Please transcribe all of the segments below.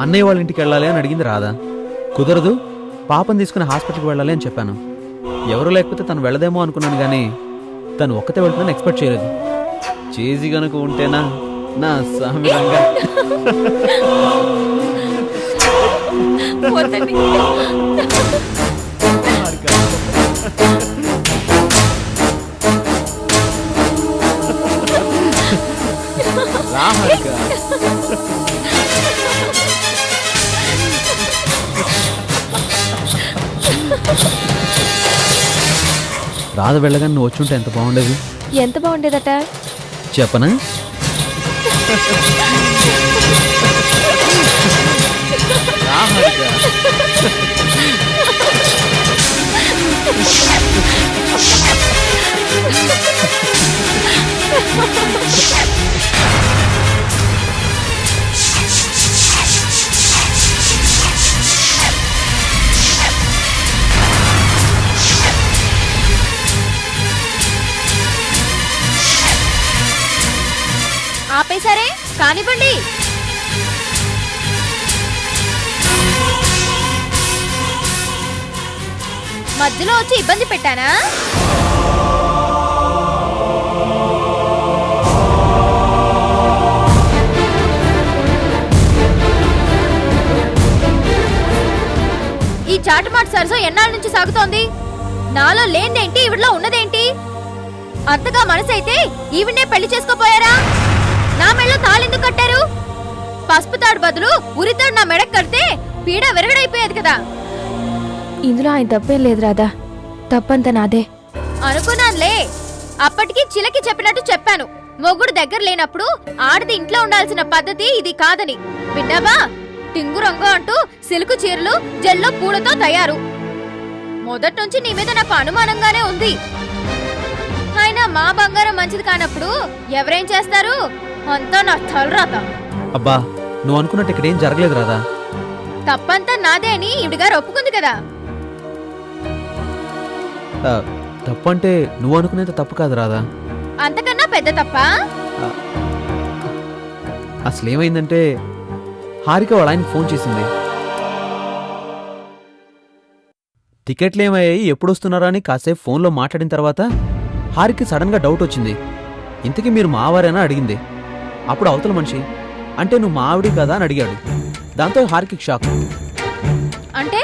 అన్నయ్య వాళ్ళ ఇంటికి వెళ్ళాలి అని అడిగింది రాధా. కుదరదు, పాపను తీసుకుని హాస్పిటల్కి వెళ్ళాలి అని చెప్పాను. ఎవరు లేకపోతే తను వెళ్ళదేమో అనుకున్నాను, కానీ తను ఒక్కతే వెళ్తుందని ఎక్స్పెక్ట్ చేయలేదు. చేసి గనుక ఉంటేనా నా సామిరంగా. రాధ వెళ్ళగానే నువ్వు వచ్చుంటే ఎంత బాగుండేది. ఎంత బాగుండేదట చెప్పనా? ఆపేసరే కానివ్వండి. మధ్యలో వచ్చి ఇబ్బంది పెట్టానా? ఈ చాటుమాటు సరసో ఎన్నాళ్ళ నుంచి సాగుతోంది? నాలో లేనిదేంటి, ఈవిడలో ఉన్నదేంటి? అంతగా మనసైతే ఈవిడ్నే పెళ్లి చేసుకోపోయారా? నా మెడలో తాళెందుకు కట్టారు? పసుపు తాడు బదులు ఉరితాడు నా మెడకు కడితే పీడ విరగడైపోయేది కదా. ఇందులో ఆయన తప్పేం లేదు రాధా, తప్పంతా నాదే. అనుకున్నానులే. అప్పటికి చిలకి చెప్పినట్టు చెప్పాను. మొగుడు దగ్గర లేనప్పుడు ఆడది ఇంట్లో ఉండాల్సిన పద్ధతి ఇది కాదని. విన్నావా? టింగురంగు అంటూ సిల్కు చీరలు జెల్లో పూలతో తయారు. మొదటి నుంచి నీ మీద నాకు అనుమానంగానే ఉంది. అయినా మా బంగారం మంచిది కానప్పుడు ఎవరేం చేస్తారు? అంతా నా తలరాత. అబ్బా, నువ్వు అనుకున్నట్టు ఇక్కడ ఏం జరగలేదు రాధా. తప్పంతా నాదే అని ఈవిడగారు ఒప్పుకుంది కదా. తప్పు అంటే నువ్వు అనుకునేంత తప్పు కాదు రాధా. అంతకన్నా పెద్ద తప్ప? అసలు ఏమైందంటే హారిక వాళ్ళ ఆయనకు ఫోన్ చేసింది. టికెట్లు ఏమయ్యాయి, ఎప్పుడు వస్తున్నారా అని కాసేపు ఫోన్లో మాట్లాడిన తర్వాత హారికి సడన్ గా డౌట్ వచ్చింది. ఇంతకీ మీరు మావారేనా అడిగింది. అప్పుడు అవతల మనిషి అంటే నువ్వు మా ఆవిడి కదా అని అడిగాడు. దాంతో హారికి షాక్. అంటే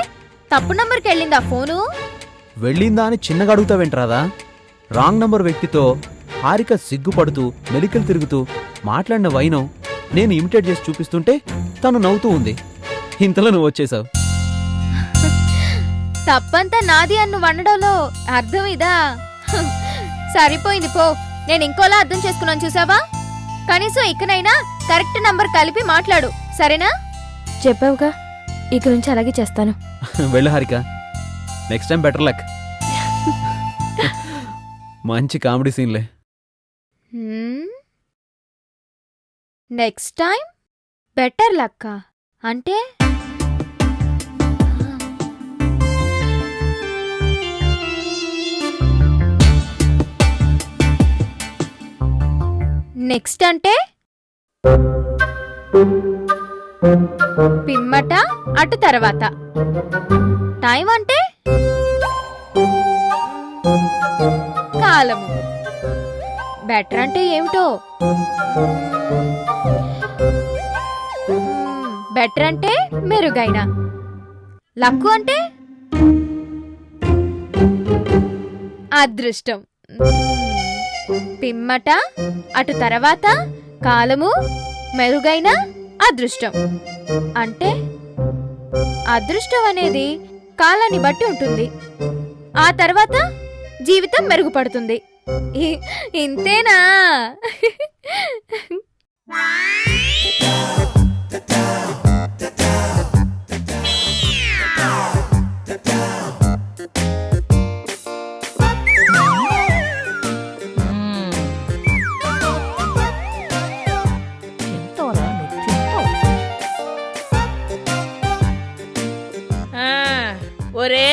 తప్పు నంబర్కి వెళ్ళిందా ఫోను? వెళ్ళిందా అని చిన్నగా అడుగుతావేంట్రాదా? రాంగ్ నంబర్ వ్యక్తితో హారిక సిగ్గుపడుతూ మెలికలు తిరుగుతూ మాట్లాడిన వైనం నేను ఇమిటేట్ చేసి చూపిస్తుంటే తను నవ్వుతూ ఉంది. ఇంతలో నువ్వు వచ్చేసావు. తప్పంతా నాది అన్ను వండడంలో అర్థం ఇదా? సరిపోయింది పో. నేను ఇంకోలా అర్థం చేసుకున్నాను చూసావా? కనీసం ఇకనైనా కరెక్ట్ నంబర్ కలిపి మాట్లాడు, సరేనా? చెప్పావుగా, ఇక నుంచి అలాగే చేస్తాను. వెళ్ళు Harika, next time better luck. మంచి కామెడీ సీన్లే. నెక్స్ట్ టైం బెటర్ లక్ అంటే నెక్స్ట్ అంటే పిమ్మట అటు తర్వాత. టైం అంటే కాలము. బెటర్ అంటే ఏమిటో? బెటర్ అంటే మెరుగైన. లక్కు అంటే అదృష్టం. పిమ్మట అటు తర్వాత కాలము మెరుగైన అదృష్టం. అంటే అదృష్టం అనేది కాలాన్ని బట్టి ఉంటుంది. ఆ తర్వాత జీవితం మెరుగుపడుతుంది. ఇంతేనా? ఒరే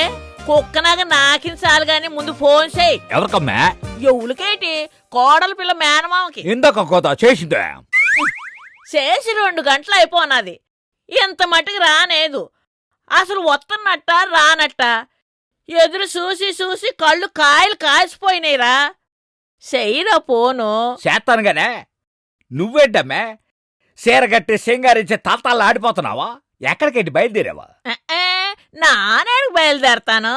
కుక్కనాగా నాకించాలి గాని ముందు ఫోన్ చేయి. ఎవరికమ్మా? ఎవరికేటి? కోడల పిల్ల మేనమామకి. ఇందాక కోత చేసిందే. చేసి 2 గంటలు అయిపోనాది. ఇంత మటుకు రానేదు. అసలు వస్తున్నట్ట రానట్ట ఎదురు చూసి చూసి కళ్ళు కాయలు కాసిపోయినాయిరా. చెయ్యిరా పోను. చేస్తానుగానే. నువ్వేంటమ్మే చీరగట్టి సింగారించే తాతాలు ఆడిపోతున్నావా? ఎక్కడికేంటి బయలుదేరావా? నానేడికి బయలుదేరతాను.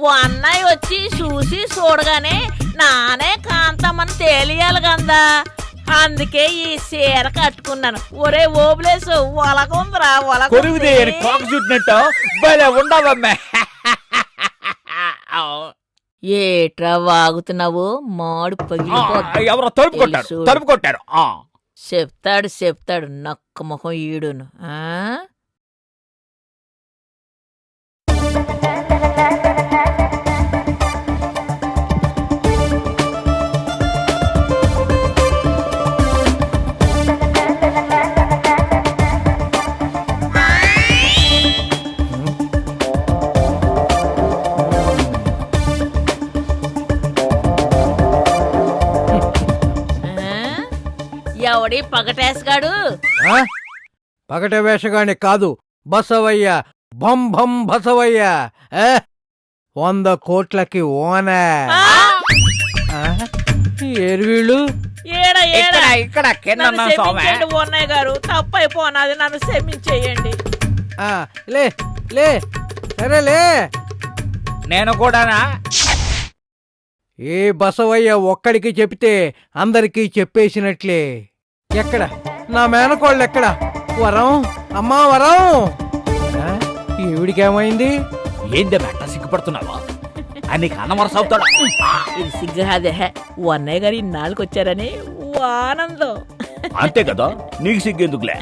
ఓ అన్నయ్య వచ్చి చూసి చూడగానే నానే కాంతమ్మని తేలియాలి గందా. అందుకే ఈ చీర కట్టుకున్నాను. ఒరే ఓబులేసు ఒలగుందిరా కొరువుదేయని కోక చుట్టినట్టు భలే ఉండవమ్మే. ఏట్రా వాగుతున్నావు? మాడు పగిలిపోతుంది. ఎవరో తలుపు కొట్టారు. చెప్తాడు నక్క మొహం ఈడును. ఎవడి పగటేసగాడు? పగట వేషగాని కాదు, బసవయ్య. భం భం బసవయ్య. 100 కోట్లకి ఓనర్. ఏరువీళ్ళు ఇక్కడ కింద ఉన్నయ్య గారు తప్పైపోనాది. నన్ను క్షమించేయండి. లే లే సరేలే. నేను కూడానా? ఏ బసవయ్య ఒక్కడికి చెప్తే అందరికీ చెప్పేసినట్లే. ఎక్కడ నా మేనకోళ్ళు? ఎక్కడ వరం? అమ్మా వరం, ఈవిడికేమైంది? ఏందే మెట్ట సిగ్గుపడుతున్నావా? నీకు అన్నవరస అవుతాడు. సిగ్గురాదే. అన్నయ్య గారు ఇన్నాళ్ళకి వచ్చారని ఆనందం. అంతే కదా, నీకు సిగ్గెందుకులే.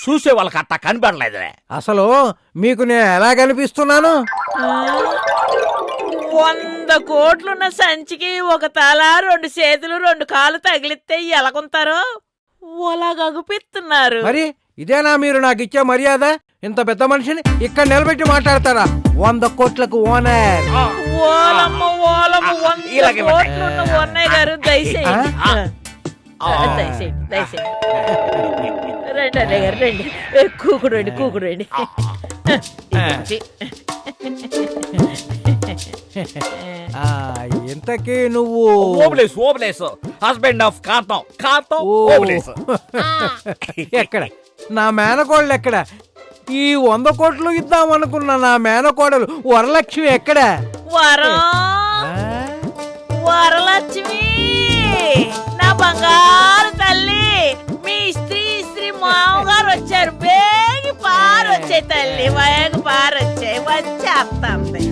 చూసే వాళ్ళకి అట్టా కనిపెడలేదులే. అసలు మీకు నేను ఎలా కనిపిస్తున్నాను? 100 కోట్లున్న సంచికి 1 తల 2 చేతులు 2 కాళ్ళు తగిలిస్తే ఎలాగుంటారో ఒలాగగుపిస్తున్నారు. మరి ఇదేనా మీరు నాకు ఇచ్చే మర్యాద? ఇంత పెద్ద మనిషిని ఇక్కడ నిలబెట్టి మాట్లాడతారా? 100 కోట్లకు ఓనర్. ఓలమ్మ 100 కోట్లున్న అన్నయ్య గారు దయచేయండి. రండి అన్నయ్య గారు రండి. కూకుడండి. ఇంతకీ నువ్వు? ఓబులేసు హస్బెండ్ ఆఫ్ కాంతం. ఎక్కడ నా మేనకోడలు? ఎక్కడ ఈ 100 కోట్లు ఇద్దామనుకున్న నా మేనకోడలు వరలక్ష్మి ఎక్కడ? వరలక్ష్మి నా బంగారు తల్లి. మీ స్త్రీ మామగారు వచ్చారు. బేగి పారొచ్చాయి తల్లి, వేగి పారొచ్చాయి. వచ్చేస్తాంది.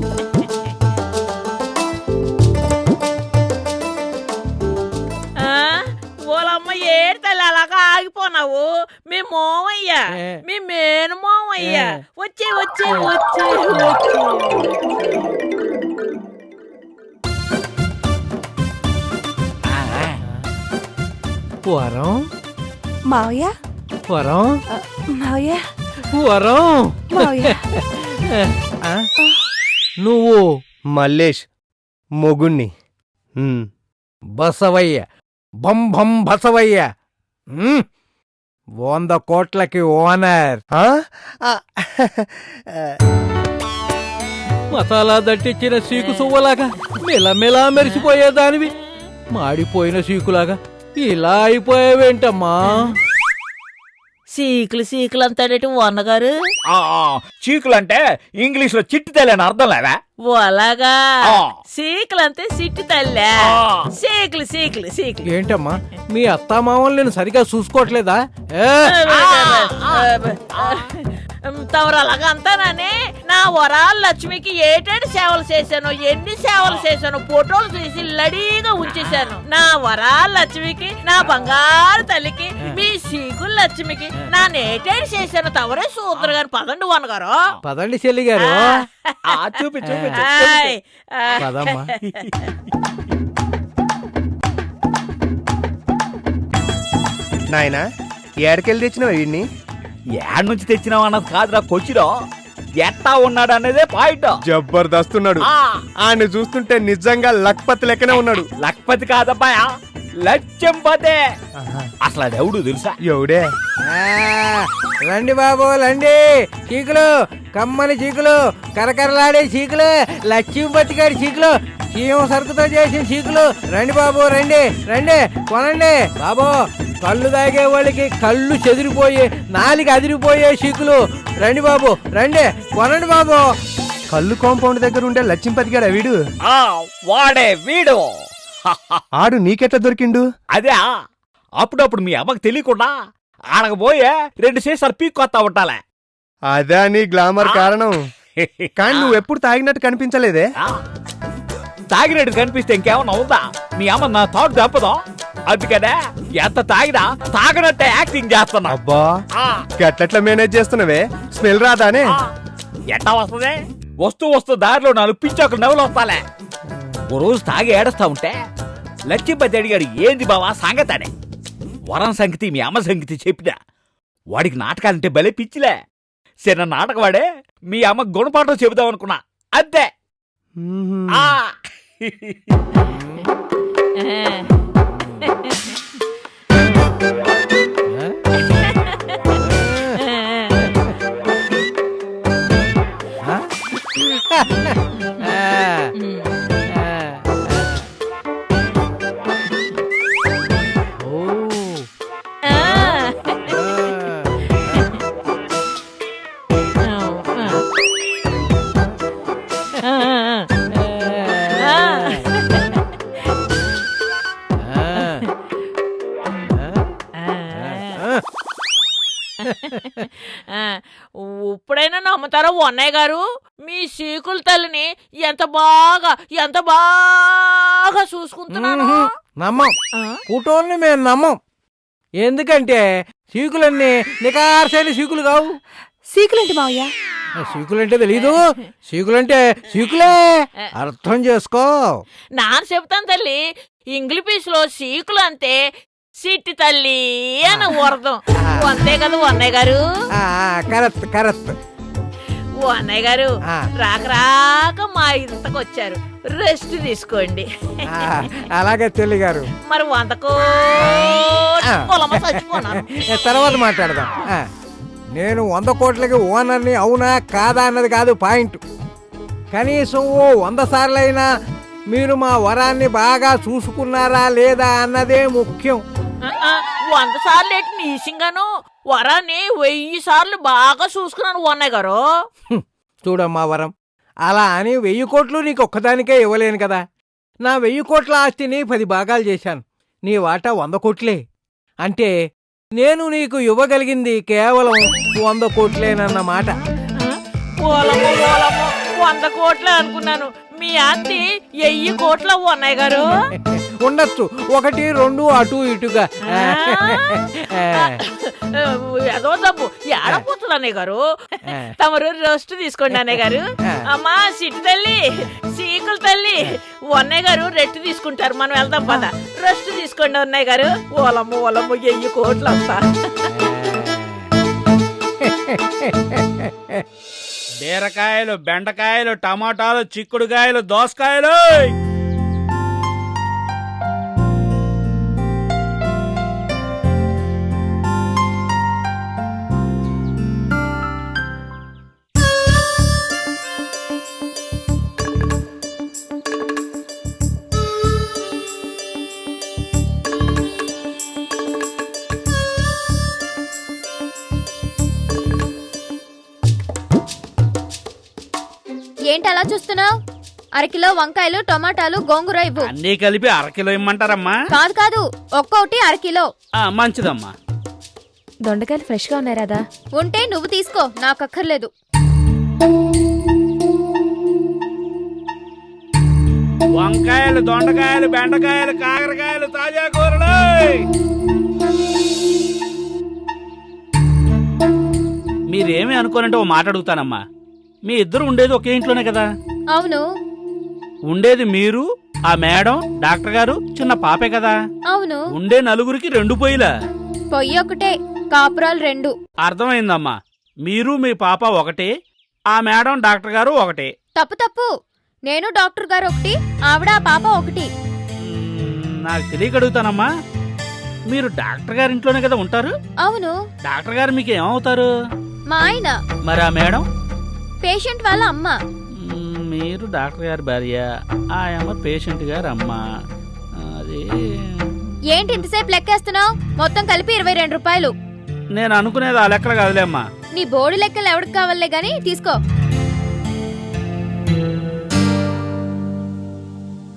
ఓలమ్మ ఏడు తల్లి అలాగా ఆగిపోనావు. మీ మోమయ్య, మీ మేను మోమయ్య వచ్చే వరం. మావయ్య వరం. మావయ్య వరం. మావయ్య నువ్వు? మల్లేష్ మొగుణ్ణి. బసవయ్య. భం భం బసవయ్య. 100 కోట్లకి ఓనర్. మసాలా దట్టించిన సీకు సువ్వలాగా మిలమిలా మెరిసిపోయేదానివి మాడిపోయిన సీకులాగా ఇలా అయిపోయావేంటమ్మా? సీకులు అంతాడేటి అన్నగారు? చీకులంటే ఇంగ్లీష్ లో చిట్టి తల్లి అని అర్థం లేదా? అలాగా. సీకులంటే సిట్టి తల్లే. సీకులు. ఏంటమ్మా మీ అత్తామామలు నేను సరిగా చూసుకోవట్లేదా? తమరు అలాగా అంతానని నా వరాల లక్ష్మికి ఏటేటి సేవలు చేశాను, ఎన్ని సేవలు చేశాను ఫోటోలు తీసి లడీగా ఉంచేశాను. నా వరాల లక్ష్మికి, నా బంగారు తల్లికి, మీ సీకుల లక్ష్మికి నా నేటేటి చేశాను. తవరే సూత్ర గారు. పదండి అన్నగారు. పదండి చెల్లి గారు. పదమ్మా. నాయనా ఏడకెళ్ళి తెచ్చినావు వీడిని? ఏడ నుంచి తెచ్చినావు అన్నది కాదురా, కొచ్చిరా. ఎట్టా ఉన్నాడు అనేదే పాయింట్. జబర్దస్త్ ఉన్నాడు. ఆయన చూస్తుంటే నిజంగా లక్పతి లెక్కనే ఉన్నాడు. లక్పతి కాదబ్బాయా, లక్ష్యంపతే. అసలు అది ఎవడు తెలుసా? ఎవడే? రండి బాబు రండి, చీకులు, కమ్మని చీకులు, కరకరలాడే చీకులు, లక్ష్మీపతి గారి చీకులు, చీమ సరుకుతో చేసిన చీకులు. రండి బాబు రండి రండి, కొనండి బాబు. కళ్ళు తాగే వాళ్ళకి కళ్ళు చెదిరిపోయి నాలుగు అదిరిపోయే చీకులు. రండి బాబు రండి, కొనండి బాబు. కళ్ళు కాంపౌండ్ దగ్గర ఉండే లక్ష్మీపతి గారు వీడు. వాడే వీడు. ఆడు నీకెట్లా దొరికిండు? అదే అప్పుడప్పుడు మీ అమ్మకి తెలియకుండా ఆడకపోయే 2 సీసాలు పీక్కొత్తా ఉంటాలే. అదా నీ గ్లామర్ కారణం. కానీ నువ్వు ఎప్పుడు తాగినట్టు కనిపించలేదే. తాగినట్టు కనిపిస్తే ఇంకేమన్నా ఉందా? మీ అమ్మ నా తాడు దెబ్బదా? అందుకనే ఎంత తాగినా తాగనట్టే యాక్టింగ్ చేస్తున్నా. అబ్బా, గట్లట్లా మేనేజ్ చేస్తున్నావే, స్మెల్ రాదానే? ఎట్టా వస్తుంది? వస్తూ దారిలో 4 పిచ్చోకలు నవ్వులు వస్తాలే. ఓ రోజు తాగి ఏడుస్తా ఉంటే లక్ష్మీపతి అడిగాడు, ఏంది బావా సంగతానే? వరం సంగతి మీ అమ్మ సంగతి చెప్పినా. వాడికి నాటకాలంటే భలే పిచ్చిలే. చిన్న నాటకవాడే మీ అమ్మ గుణపాఠం చెబుదాం అనుకున్నా, అంతే. ఇప్పుడైనా నమ్ముతారా అన్నయ్య గారు? మీ సీకుల తల్లిని ఎంత బాగా చూసుకుంటున్నాను. నమ్మం, ఫోటోల్ని మేము నమ్మం. ఎందుకంటే సీకులన్నీ నికార్సైన సీకులు కావు. సీకులేంటి మావయ్య? సీకులంటే తెలీదు? సీకులంటే సీకులే, అర్థం చేసుకో. నాన్న చెప్తాను తల్లి, ఇంగ్లీష్ లో సీకులు అంతే సిట్టి తల్లి అని అర్థం. అంతే కదా అన్నయ్య గారు? Correct correct. ఓ అన్నయ్య గారు, రాక మా ఇంతకు వచ్చారు, రెస్ట్ తీసుకోండి. అలాగే తెల్లి గారు. మరి 100 చచ్చిపోనాను. తర్వాత మాట్లాడదాం. నేను 100 కోట్లకి ఓనర్ని అవునా కాదా అన్నది కాదు పాయింట్. కనీసం ఓ 100 సార్లైనా మీరు మా వరాన్ని బాగా చూసుకున్నారా లేదా అన్నదే ముఖ్యం. 100 సార్లు ఏంటి నీసింగాను? వరాన్ని 1000 సార్లు బాగా చూసుకున్నాను అన్నయ్య గారు. చూడమ్మా వరం, అలా అని 1000 కోట్లు నీకు ఒక్కదానికే ఇవ్వలేను కదా. నా 1000 కోట్ల ఆస్తిని 10 భాగాలు చేశాను. నీ వాటా 100 కోట్లే. అంటే నేను నీకు ఇవ్వగలిగింది కేవలం 100 కోట్లేనన్నమాట. 100 కోట్లే అనుకున్నాను. మీ ఆస్తి 1000 కోట్ల అన్నయ్య గారు. ఉండొచ్చు, 1, 2 అటు ఇటుగా. ఏదో డబ్బు ఏడపోతుంది అన్నయ్య గారు. తమరు రెస్ట్ తీసుకోండి అన్నయ్య గారు. అమ్మా సిట్టి తల్లి, సీకుల తల్లి, అన్నయ్య గారు రెస్ట్ తీసుకుంటారు. మనం వెళ్దాం పద. రెస్ట్ తీసుకోండి అన్నయ్య గారు. ఓలమ్మ 1000 కోట్లు అంతా. బీరకాయలు, బెండకాయలు, టమాటాలు, చిక్కుడుకాయలు, దోసకాయలు. ఏంటి అలా చూస్తున్నావు? 1 కిలో వంకాయలు, టమాటాలు, గోంగూర ఇవ్వు. అన్నీ కలిపి 1 కిలో ఇమ్మంటారమ్మా? కాదు, ఒక్కొక్కటి 1 కిలో. మంచిదమ్మా. దొండకాయలు ఫ్రెష్ గా ఉన్నాయి రాదా? ఉంటే నువ్వు తీసుకో, నాకు అక్కర్లేదు. వంకాయలు, దొండకాయలు, బెండకాయలు, కాకరకాయలు, తాజా కూరలు. మీరేమి అనుకోనంటే ఓ మాట అడుగుతానమ్మా. మీ ఇద్దరు ఉండేది ఒకే ఇంట్లోనే కదా? అవును. ఉండేది మీరు, ఆ మేడం, డాక్టర్ గారు, చిన్న పాపే కదా? అవును. ఉండే 4కి 2 పొయ్యిలా? పొయ్యి ఒకటే, కాపురాలు 2. అర్థమైందమ్మా. మీరు మీ పాప ఒకటే, ఆ మేడం డాక్టర్ గారు ఒకటి. తప్పు తప్పు. నేను డాక్టర్ గారు ఒకటి, ఆవిడ ఆ పాప ఒకటి. నాకు తెలియక అడుగుతానమ్మా, మీరు డాక్టర్ గారి ఇంట్లోనే కదా ఉంటారు? అవును. డాక్టర్ గారు మీకు ఏమవుతారు? మా ఆయన. మరి ఆ మేడం? పేషెంట్ వాళ్ళ అమ్మ. మీరు డాక్టర్ గారి భార్య, ఆ అమ్మ పేషెంట్ గారి అమ్మ. అది ఏంటి ఇంతసేపు లెక్కేస్తున్నావు? మొత్తం కలిపి 22 రూపాయలు. నేను అనుకునేది ఆ లెక్కలు కాదులే అమ్మా. నీ బోర్డు లెక్కలు ఎవరికి కావాలే గాని తీసుకో.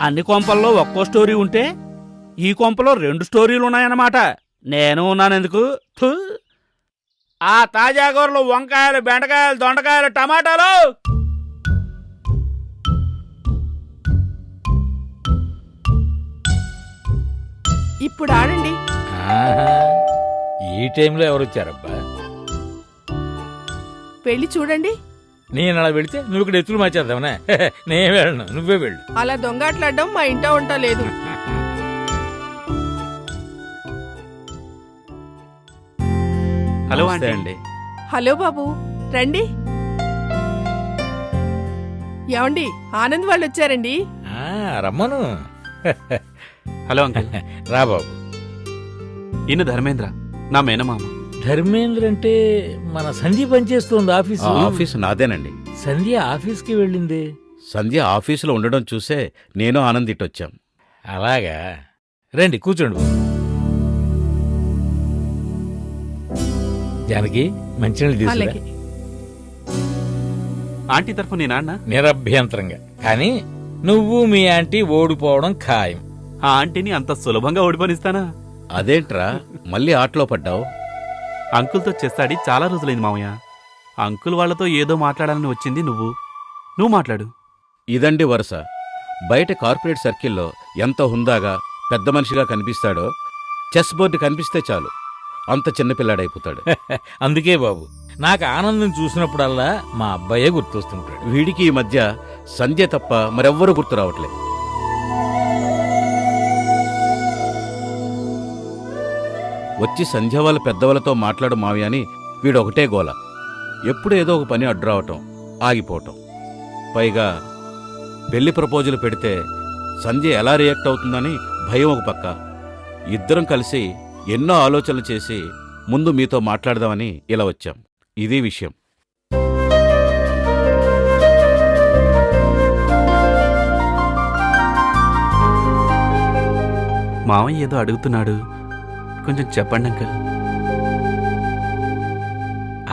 అన్ని కొంపల్లో ఒక్కో స్టోరీ ఉంటే ఈ కొంపలో 2 స్టోరీలు ఉన్నాయన్నమాట. నేను ఉన్నానెందుకు? థు. ఆ తాజా కూరలు వంకాయలు, బెండకాయలు, దొండకాయలు, టమాటాలు. ఇప్పుడు ఆడండి. ఈ టైంలో ఎవరు వచ్చారబ్బా? పెళ్లి చూడండి. నేను అలా వెళితే నువ్వు ఇక్కడ ఎత్తులు మార్చేద్దామనే? నేను వెళ్ళను, నువ్వే వెళ్ళు. అలా దొంగట్లాడడం మా ఇంట ఉంటా లేదు. హలో అండి. హలో బాబు, రండి. ఏమండి, ఆనంద్ వాళ్ళు వచ్చారండి. రమ్మను. Hello uncle. రా బాబు. ఈయన ధర్మేంద్ర, నా మేనమామ. ధర్మేంద్ర అంటే మన సంధ్య పనిచేస్తుంది ఆఫీసు. ఆఫీసు నాదేనండి. సంధ్య ఆఫీస్కి వెళ్ళింది. సంధ్య ఆఫీసులో ఉండడం చూసే నేను ఆనందిట్టొచ్చాం. అలాగా, రండి కూర్చోండి బాబు. జానకి, మంచినీళ్ళు తీసుకురా. ఆంటీ తరఫు నీ నాన్న? నిరభ్యంతరంగా. కానీ నువ్వు మీ ఆంటీ ఓడిపోవడం ఖాయం. ఆ ఆంటీని అంత సులభంగా ఓడిపోనిస్తానా? అదేంట్రా మళ్ళీ ఆటలో పడ్డావు? అంకుల్తో చేస్తాడి చాలా రోజులైంది మామయ్య. అంకుల్ వాళ్లతో ఏదో మాట్లాడాలని వచ్చింది నువ్వు మాట్లాడు. ఇదండి వరుస. బయట కార్పొరేట్ సర్కిల్లో ఎంత హుందాగా పెద్ద మనిషిగా కనిపిస్తాడో, చెస్ బోర్డు కనిపిస్తే చాలు అంత చిన్నపిల్లాడైపోతాడు. అందుకే బాబు, నాకు ఆనందం చూసినప్పుడల్లా మా అబ్బాయే గుర్తొస్తుంటాడు. వీడికి ఈ మధ్య సంధ్య తప్ప మరెవ్వరూ గుర్తు రావట్లేదు. వచ్చి సంధ్య వాళ్ళ పెద్దవాళ్ళతో మాట్లాడు మావి అని వీడొకటే గోల. ఎప్పుడు ఏదో ఒక పని అడ్డు రావటం, ఆగిపోవటం. పైగా పెళ్లి ప్రపోజల్ పెడితే సంధ్య ఎలా రియాక్ట్ అవుతుందని భయం ఒక పక్క. ఇద్దరం కలిసి ఎన్నో ఆలోచనలు చేసి ముందు మీతో మాట్లాడదామని ఇలా వచ్చాం. ఇదే విషయం. మామయ్య ఏదో అడుగుతున్నాడు, కొంచెం చెప్పండి అంకుల్.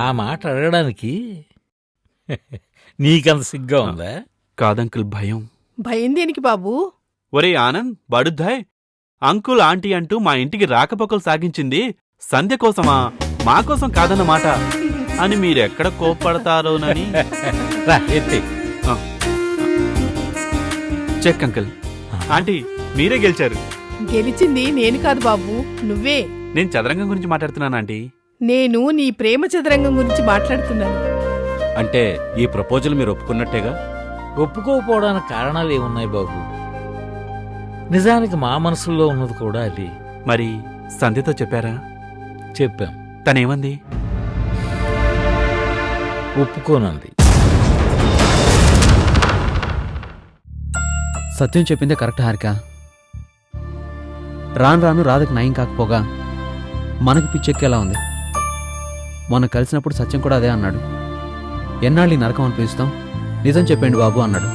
ఆ మాట అడగడానికి నీకంత సిగ్గా ఉందా? కాదంకుల్, భయం. భయం దేనికి బాబు? ఒరే ఆనంద్, బడుద్దాయ్, అంకుల్ ఆంటీ అంటూ మా ఇంటికి రాకపోకలు సాగించింది సంధ్య కోసమా, మా కోసం కాదన్నమాట అని మీరెక్కడ కోప్పడతారోనని. Check uncle. ఆంటీ, మీరే గెలిచారు. గెలిచింది నేను కాదు బాబు, నువ్వే. నేను చదరంగం గురించి మాట్లాడుతున్నాను ఆంటీ. నేను నీ ప్రేమ చదరంగం గురించి మాట్లాడుతున్నాను. అంటే ఈ ప్రపోజల్ మీరు ఒప్పుకున్నట్టేగా? ఒప్పుకోకపోవడానికి కారణాలు ఏమున్నాయి బాబు? నిజానికి మా మనసులో ఉన్నది కూడా అది. మరి సంధ్యతో చెప్పారా? చెప్పాం. తనేమంది? ఒప్పుకోనంది. సత్యం చెప్పిందే కరెక్ట్ హారిక. రాను రాను రాధకు నయం కాకపోగా మనకి పిచ్చెక్కేలా ఉంది. మొన్న కలిసినప్పుడు సత్యం కూడా అదే అన్నాడు. ఎన్నాళ్ళు ఈ నరకం అనిపిస్తాం, నిజం చెప్పండి బాబు అన్నాడు.